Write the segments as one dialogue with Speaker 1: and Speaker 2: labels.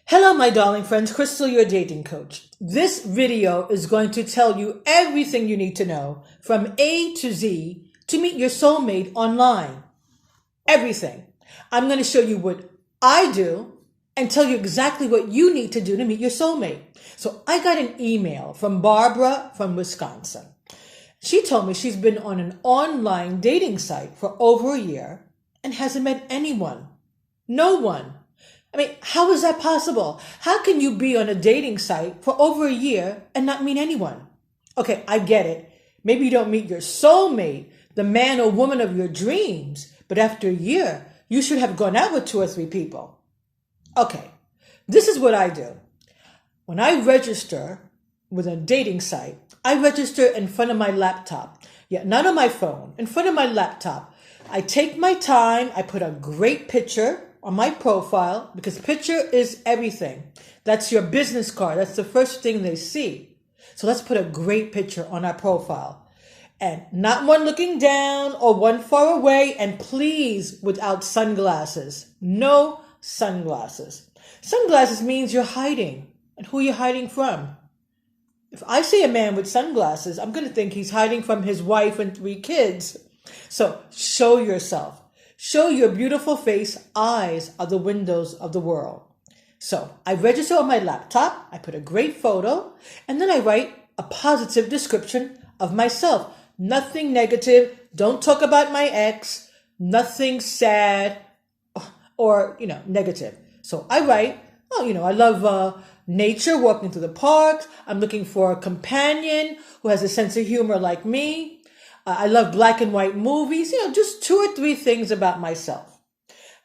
Speaker 1: Hello, my darling friends. Crystal, your dating coach. This video is going to tell you everything you need to know from A to Z to meet your soulmate online. Everything. I'm going to show you what I do and tell you exactly what you need to do to meet your soulmate. So I got an email from Barbara from Wisconsin. She told me she's been on an online dating site for over a year and hasn't met anyone. No one. I mean, how is that possible? How can you be on a dating site for over a year and not meet anyone? Okay, I get it. Maybe you don't meet your soulmate, the man or woman of your dreams, but after a year, you should have gone out with 2 or 3 people. Okay, this is what I do. When I register with a dating site, I register in front of my laptop. Yeah, not on my phone, in front of my laptop. I take my time, I put a great picture on my profile, because picture is everything. That's your business card. That's the first thing they see. So let's put a great picture on our profile. And not one looking down or one far away, and please without sunglasses. No sunglasses. Sunglasses means you're hiding. And who are you hiding from? If I see a man with sunglasses, I'm going to think he's hiding from his wife and 3 kids. So show yourself. Show your beautiful face. Eyes are the windows of the world. So I register on my laptop. I put a great photo, and then I write a positive description of myself. Nothing negative. Don't talk about my ex. Nothing sad or, negative. So I write, I love nature, walking through the park. I'm looking for a companion who has a sense of humor like me. I love black and white movies, just 2 or 3 things about myself.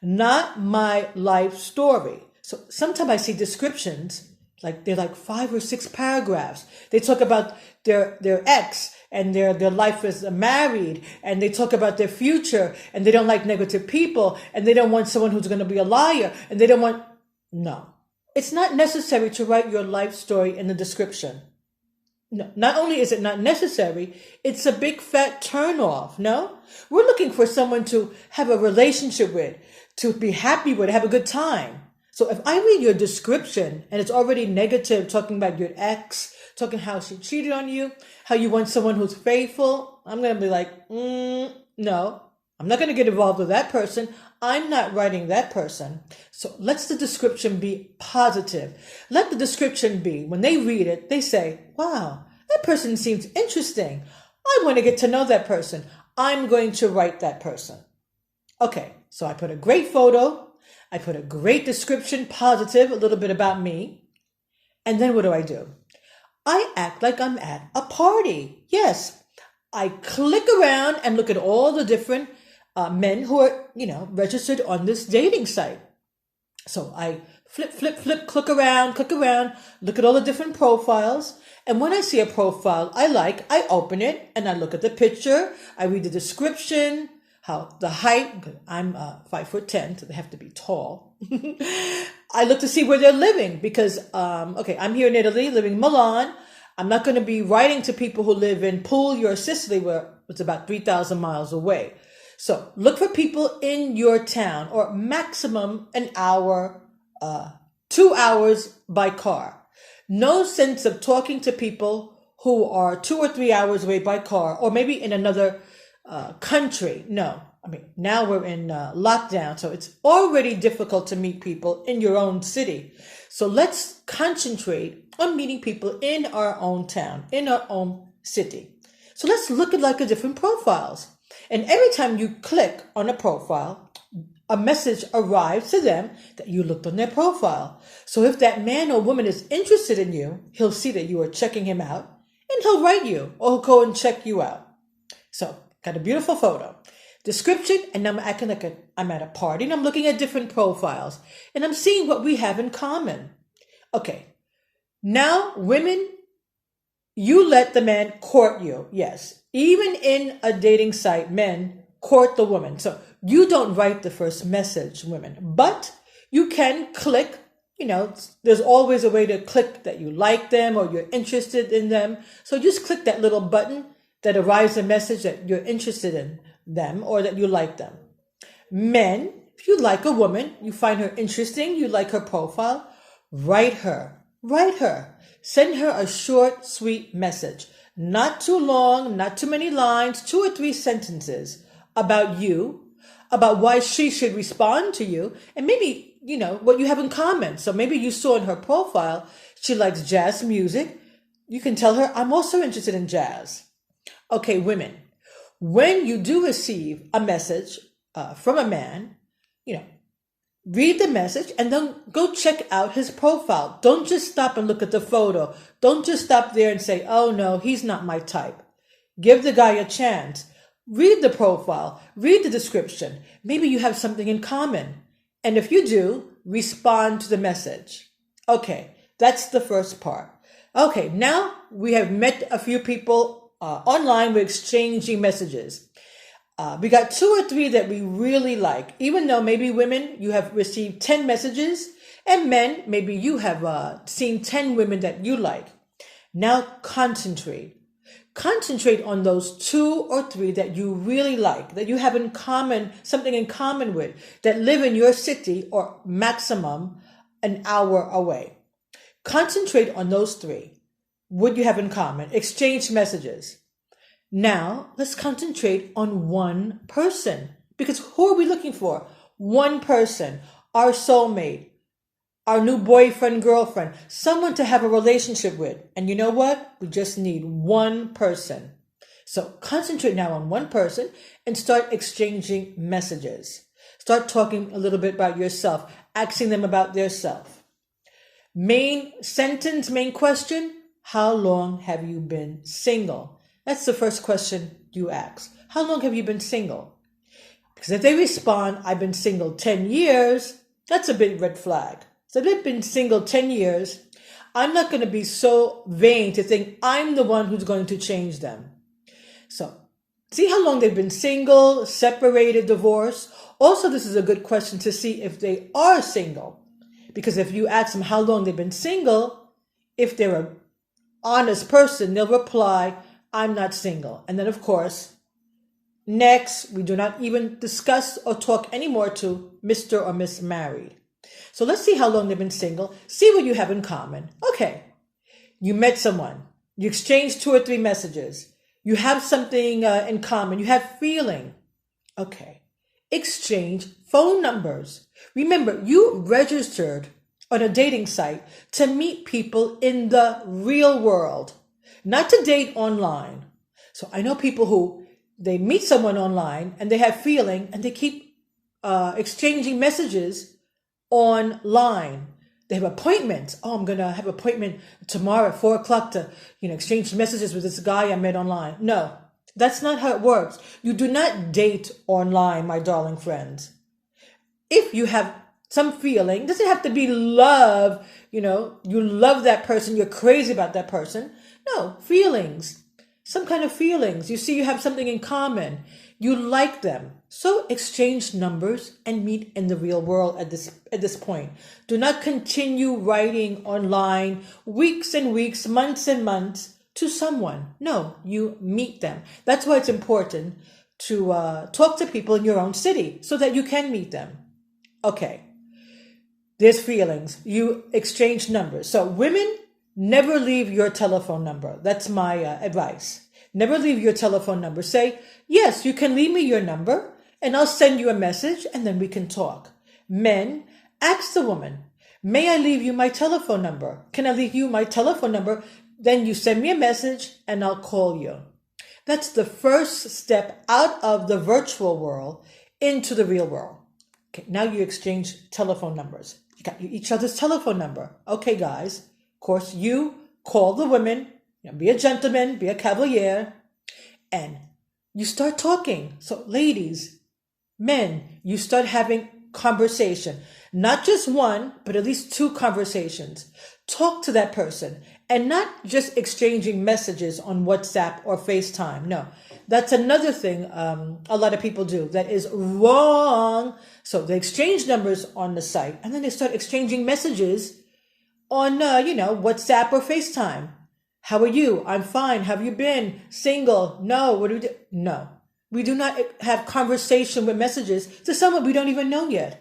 Speaker 1: Not my life story. So sometimes I see descriptions, they're like 5 or 6 paragraphs. They talk about their ex and their life as married, and they talk about their future, and they don't like negative people, and they don't want someone who's going to be a liar, and they don't want... No. It's not necessary to write your life story in the description. No, not only is it not necessary, it's a big fat turnoff. No, we're looking for someone to have a relationship with, to be happy with, have a good time. So if I read your description and it's already negative, talking about your ex, talking how she cheated on you, how you want someone who's faithful, I'm going to be like, no, I'm not going to get involved with that person. I'm not writing that person. So let the description be positive. Let the description be, when they read it, they say, wow, that person seems interesting. I want to get to know that person. I'm going to write that person. Okay, so I put a great photo. I put a great description, positive, a little bit about me. And then what do? I act like I'm at a party. Yes, I click around and look at all the different men who are, registered on this dating site. So I flip, click around, look at all the different profiles. And when I see a profile I open it and I look at the picture. I read the description, how the height, I'm 5'10", so they have to be tall. I look to see where they're living because, I'm here in Italy, living in Milan. I'm not going to be writing to people who live in Puglia or Sicily, where it's about 3,000 miles away. So look for people in your town, or maximum an hour, 2 hours by car. No sense of talking to people who are 2 or 3 hours away by car, or maybe in another country. No, now we're in lockdown, so it's already difficult to meet people in your own city. So let's concentrate on meeting people in our own town, in our own city. So let's look at different profiles. And every time you click on a profile, a message arrives to them that you looked on their profile. So if that man or woman is interested in you, he'll see that you are checking him out, and he'll write you, or he'll go and check you out. So got a beautiful photo, description, and I'm acting like I'm at a party, and I'm looking at different profiles, and I'm seeing what we have in common. Okay, now women, you let the man court you. Yes. Even in a dating site, men court the woman. So you don't write the first message, women, but you can click, there's always a way to click that you like them or you're interested in them. So just click that little button that arrives a message that you're interested in them or that you like them. Men, if you like a woman, you find her interesting, you like her profile, Write her. Send her a short, sweet message. Not too long, not too many lines, 2 or 3 sentences about you, about why she should respond to you, and maybe, what you have in common. So maybe you saw in her profile, she likes jazz music. You can tell her, I'm also interested in jazz. Okay, women, when you do receive a message from a man, read the message and then go check out his profile. Don't just stop and look at the photo. Don't just stop there and say, oh no, he's not my type. Give the guy a chance. Read the profile. Read the description. Maybe you have something in common. And if you do, respond to the message. Okay, that's the first part. Okay, now we have met a few people online. We're exchanging messages. We got 2 or 3 that we really like, even though maybe women, you have received 10 messages, and men, maybe you have seen 10 women that you like. Now concentrate. Concentrate on those 2 or 3 that you really like, that you have in common, something in common with, that live in your city or maximum an hour away. Concentrate on those 3. What you have in common. Exchange messages. Now, let's concentrate on one person. Because who are we looking for? One person. Our soulmate. Our new boyfriend, girlfriend. Someone to have a relationship with. And you know what? We just need one person. So concentrate now on one person and start exchanging messages. Start talking a little bit about yourself. Asking them about their self. Main sentence, main question. How long have you been single? That's the first question you ask. How long have you been single? Because if they respond, I've been single 10 years, that's a big red flag. So if they've been single 10 years, I'm not going to be so vain to think I'm the one who's going to change them. So see how long they've been single, separated, divorced. Also, this is a good question to see if they are single. Because if you ask them how long they've been single, if they're an honest person, they'll reply, I'm not single. And then, of course, next, we do not even discuss or talk anymore to Mr. or Miss Married. So let's see how long they've been single. See what you have in common. Okay, you met someone. You exchanged 2 or 3 messages. You have something in common. You have feeling. Okay, exchange phone numbers. Remember, you registered on a dating site to meet people in the real world. Not to date online. So I know people who, they meet someone online and they have feeling and they keep exchanging messages online. They have appointments. Oh, I'm going to have an appointment tomorrow at 4 o'clock to, exchange messages with this guy I met online. No, that's not how it works. You do not date online, my darling friends. If you have some feeling, doesn't have to be love, you love that person, you're crazy about that person. No, feelings, some kind of feelings. You see, you have something in common. You like them. So exchange numbers and meet in the real world at this point. Do not continue writing online weeks and weeks, months and months to someone. No, you meet them. That's why it's important to talk to people in your own city so that you can meet them. Okay, there's feelings. You exchange numbers. So women, never leave your telephone number. That's my advice. Never leave your telephone number. Say, yes, you can leave me your number and I'll send you a message and then we can talk. Men, ask the woman, may I leave you my telephone number? Can I leave you my telephone number? Then you send me a message and I'll call you. That's the first step out of the virtual world into the real world. Okay, now you exchange telephone numbers. You got each other's telephone number. Okay, guys. Of course, you call the women, be a gentleman, be a cavalier, and you start talking. So ladies, men, you start having conversation. Not just one, but at least 2 conversations. Talk to that person and not just exchanging messages on WhatsApp or FaceTime. No, that's another thing a lot of people do that is wrong. So they exchange numbers on the site and then they start exchanging messages on, WhatsApp or FaceTime. How are you? I'm fine. Have you been single? No. What do we do? No. We do not have conversation with messages to someone we don't even know yet.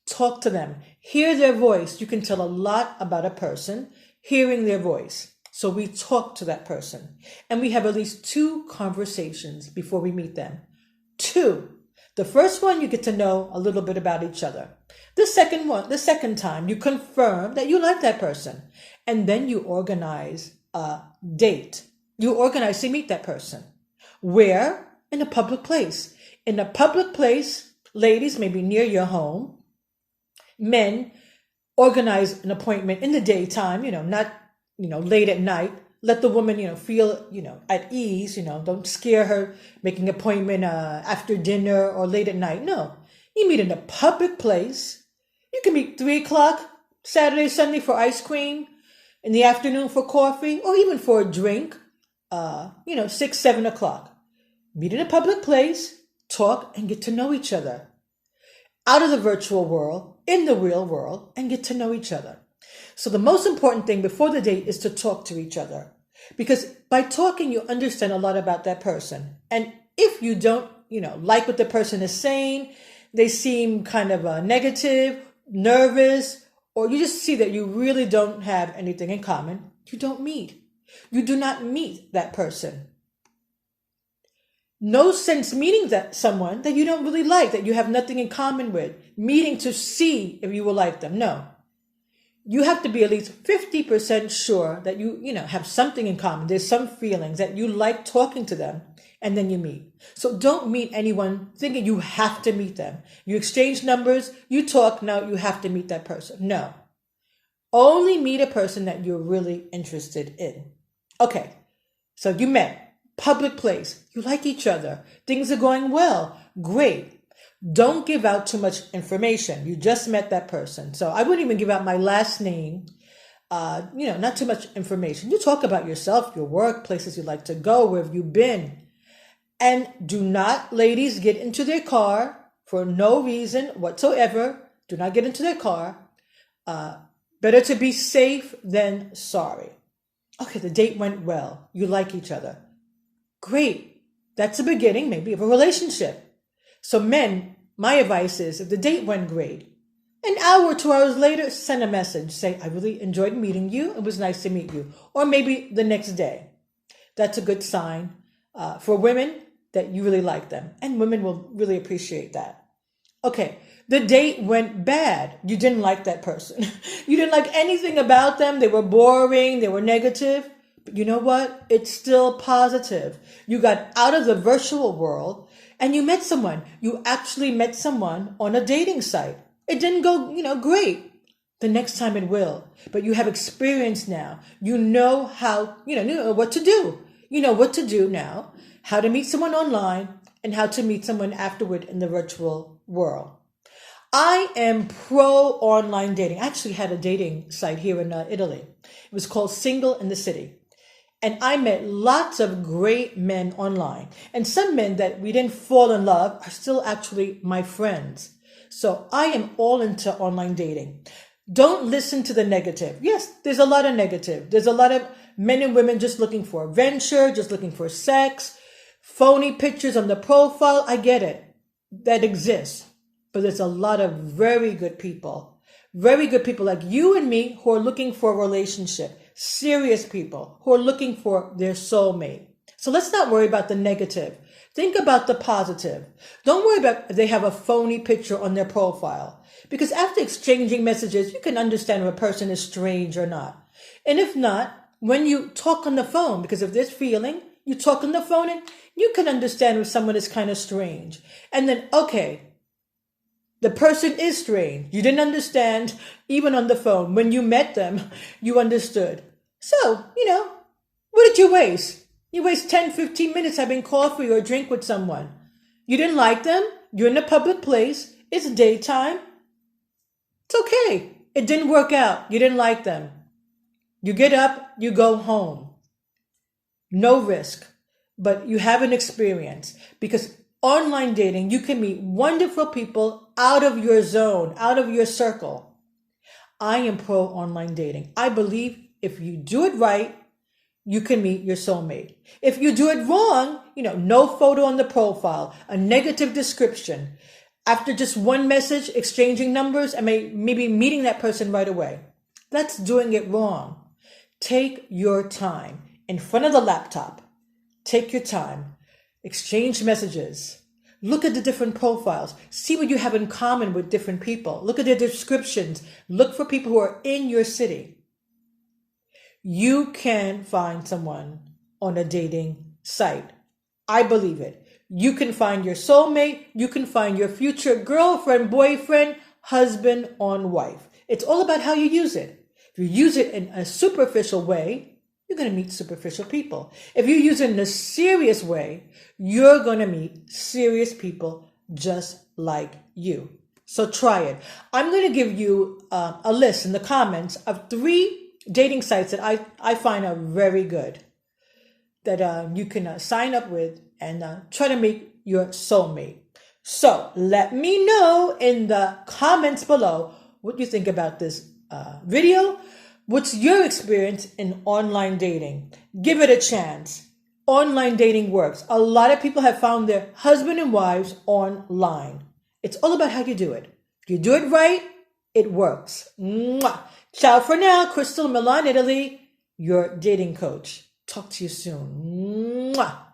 Speaker 1: Talk to them. Hear their voice. You can tell a lot about a person hearing their voice. So we talk to that person. And we have at least 2 conversations before we meet them. 2. The first one, you get to know a little bit about each other. The second time, you confirm that you like that person. And then you organize a date. You organize to meet that person. Where? In a public place. In a public place, ladies, maybe near your home. Men, organize an appointment in the daytime, not, late at night. Let the woman, feel, at ease, don't scare her making an appointment after dinner or late at night. No, you meet in a public place. You can meet 3 o'clock, Saturday, Sunday for ice cream, in the afternoon for coffee, or even for a drink, 6, 7 o'clock. Meet in a public place, talk, and get to know each other. Out of the virtual world, in the real world, and get to know each other. So the most important thing before the date is to talk to each other. Because by talking, you understand a lot about that person. And if you don't, like what the person is saying, they seem kind of negative, nervous, or you just see that you really don't have anything in common, you don't meet. You do not meet that person. No sense meeting someone that you don't really like, that you have nothing in common with, meeting to see if you will like them. No. You have to be at least 50% sure that you have something in common. There's some feelings that you like talking to them, and then you meet. So don't meet anyone thinking you have to meet them. You exchange numbers, you talk, now you have to meet that person. No. Only meet a person that you're really interested in. Okay, so you met, public place, you like each other, things are going well, great. Don't give out too much information. You just met that person. So I wouldn't even give out my last name, not too much information. You talk about yourself, your work, places you like to go, where have you been. And do not, ladies, get into their car for no reason whatsoever. Do not get into their car. Better to be safe than sorry. Okay, the date went well. You like each other. Great. That's the beginning, maybe, of a relationship. So men, my advice is, if the date went great, an hour or 2 hours later, send a message. Say, I really enjoyed meeting you. It was nice to meet you. Or maybe the next day. That's a good sign for women that you really like them. And women will really appreciate that. Okay, the date went bad. You didn't like that person. You didn't like anything about them. They were boring. They were negative. But you know what? It's still positive. You got out of the virtual world and you met someone. You actually met someone on a dating site. It didn't go, great. The next time it will. But you have experience now. You know how, you know what to do. You know what to do now. How to meet someone online and how to meet someone afterward in the virtual world. I am pro online dating. I actually had a dating site here in Italy. It was called Single in the City. And I met lots of great men online. And some men that we didn't fall in love are still actually my friends. So I am all into online dating. Don't listen to the negative. Yes, there's a lot of negative. There's a lot of men and women just looking for adventure, just looking for sex, phony pictures on the profile. I get it. That exists. But there's a lot of very good people like you and me who are looking for a relationship. Serious people who are looking for their soulmate. So let's not worry about the negative. Think about the positive. Don't worry about if they have a phony picture on their profile. Because after exchanging messages, you can understand if a person is strange or not. And if not, when you talk on the phone, because if there's feeling, you talk on the phone and you can understand if someone is kind of strange. And then, okay, the person is strange. You didn't understand even on the phone. When you met them, you understood. So, what did you waste? You waste 10, 15 minutes having coffee or a drink with someone. You didn't like them. You're in a public place. It's daytime. It's okay. It didn't work out. You didn't like them. You get up, you go home. No risk, but you have an experience because online dating, you can meet wonderful people out of your zone, out of your circle. I am pro online dating. I believe if you do it right, you can meet your soulmate. If you do it wrong, no photo on the profile, a negative description, after just one message, exchanging numbers, and maybe meeting that person right away. That's doing it wrong. Take your time in front of the laptop. Take your time. Exchange messages. Look at the different profiles. See what you have in common with different people. Look at their descriptions. Look for people who are in your city. You can find someone on a dating site. I believe it. You can find your soulmate. You can find your future girlfriend, boyfriend, husband, or wife. It's all about how you use it. If you use it in a superficial way, you're going to meet superficial people. If you use it in a serious way, you're going to meet serious people just like you. So try it. I'm going to give you a list in the comments of 3 dating sites that I find are very good, that you can sign up with and try to meet your soulmate. So let me know in the comments below what you think about this video. What's your experience in online dating? Give it a chance. Online dating works. A lot of people have found their husband and wives online. It's all about how you do it. If you do it right, it works. Mwah. Ciao for now. Crystal, Milan, Italy, your dating coach. Talk to you soon. Mwah.